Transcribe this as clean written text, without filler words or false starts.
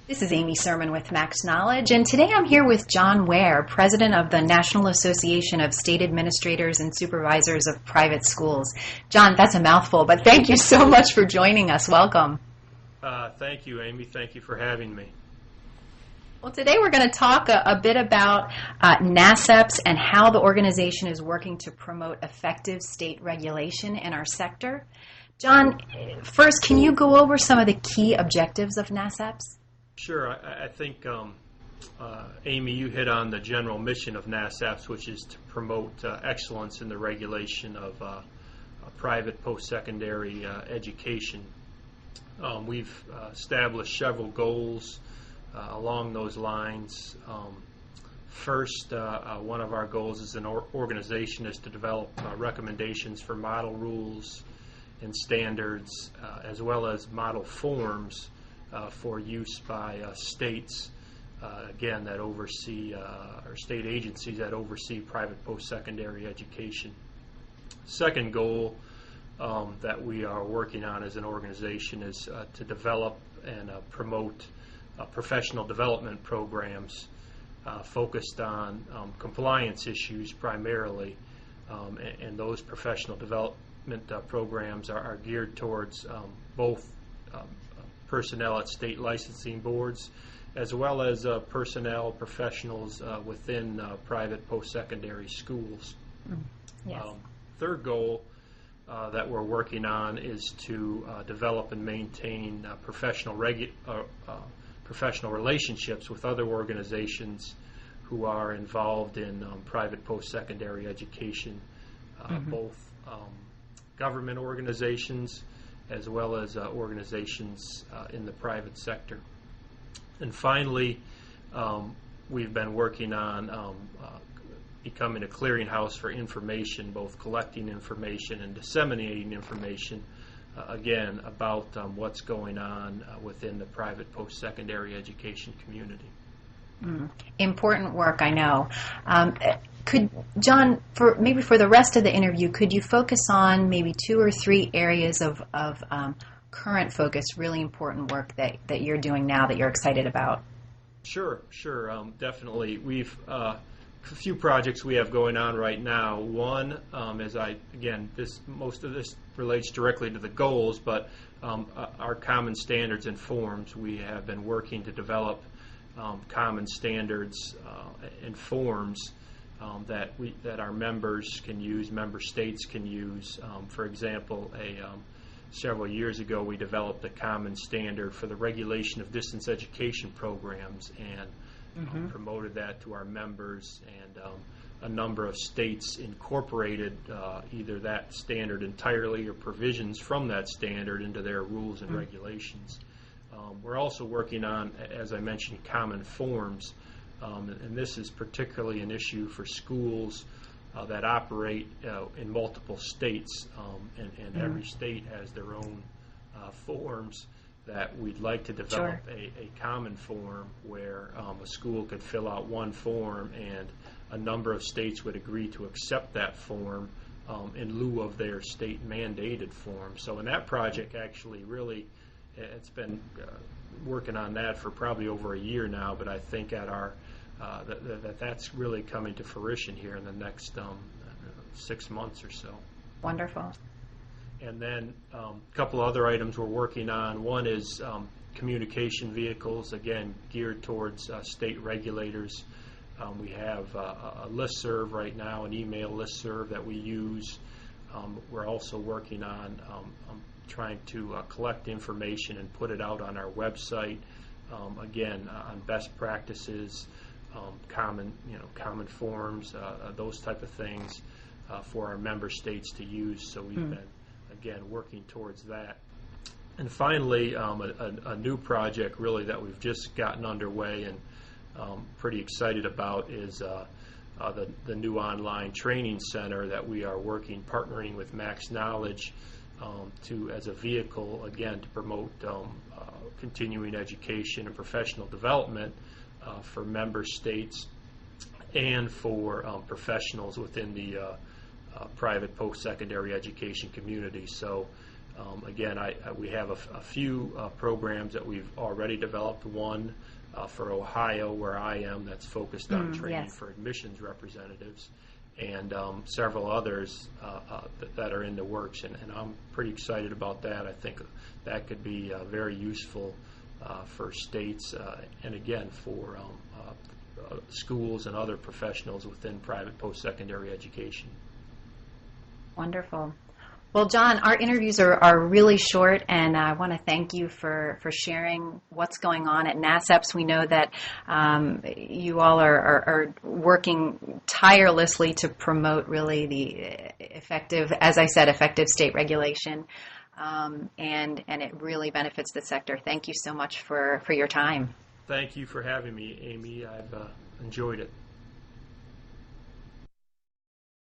This is Amy Sermon with Max Knowledge, and today I'm here with John Ware, President of the National Association of State Administrators and Supervisors of Private Schools. John, that's a mouthful, but thank you so much for joining us. Welcome. Thank you, Amy. Thank you for having me. Well, today we're going to talk a bit about NASASPS and how the organization is working to promote effective state regulation in our sector. John, first, can you go over some of the key objectives of NASASPS? Sure. I think, Amy, you hit on the general mission of NASASPS, which is to promote excellence in the regulation of private post-secondary education. We've established several goals along those lines. First, one of our goals as an organization is to develop recommendations for model rules and standards, as well as model forms for use by states, again, that oversee, or state agencies that oversee private post-secondary education. Second goal that we are working on as an organization is to develop and promote professional development programs focused on compliance issues primarily, and those professional development programs are geared towards both personnel at state licensing boards as well as personnel professionals within private post-secondary schools. Yes. Third goal that we're working on is to develop and maintain professional relationships with other organizations who are involved in private post-secondary education, both government organizations as well as organizations in the private sector. And finally, we've been working on becoming a clearinghouse for information, both collecting information and disseminating information, again, about what's going on within the private post-secondary education community. Important work, I know. Could John, for the rest of the interview, could you focus on maybe 2 or 3 areas of current focus, really important work that you're doing now that you're excited about? Sure, definitely. We've a few projects we have going on right now. One, most of this relates directly to the goals, but our common standards and forms. We have been working to develop common standards and forms that our members can use, member states can use. For example, several years ago we developed a common standard for the regulation of distance education programs and promoted that to our members, and a number of states incorporated either that standard entirely or provisions from that standard into their rules and regulations. We're also working on, as I mentioned, common forms, and this is particularly an issue for schools that operate in multiple states, and every state has their own forms that we'd like to develop. Sure. a common form where a school could fill out one form and a number of states would agree to accept that form in lieu of their state mandated form. So in that project, actually, really, it's been working on that for probably over a year now, but I think at our that's really coming to fruition here in the next 6 months or so. Wonderful. And then a couple other items we're working on. One is communication vehicles, again, geared towards state regulators. We have a listserv right now, an email listserv that we use. We're also working on trying to collect information and put it out on our website, again, on best practices, common forms, those type of things for our member states to use. So we've been, again, working towards that. And finally, a new project really that we've just gotten underway and pretty excited about is the new online training center that we are partnering with Max Knowledge as a vehicle, again, to promote continuing education and professional development for member states and for professionals within the private post-secondary education community. So Again, we have a few programs that we've already developed. One for Ohio, where I am, that's focused on training yes. for admissions representatives, and several others that are in the works. And I'm pretty excited about that. I think that could be very useful for states and, again, for schools and other professionals within private post-secondary education. Wonderful. Well, John, our interviews are really short, and I want to thank you for sharing what's going on at NASASPS. We know that you all are working tirelessly to promote really the effective, as I said, effective state regulation, and it really benefits the sector. Thank you so much for your time. Thank you for having me, Amy. I've enjoyed it.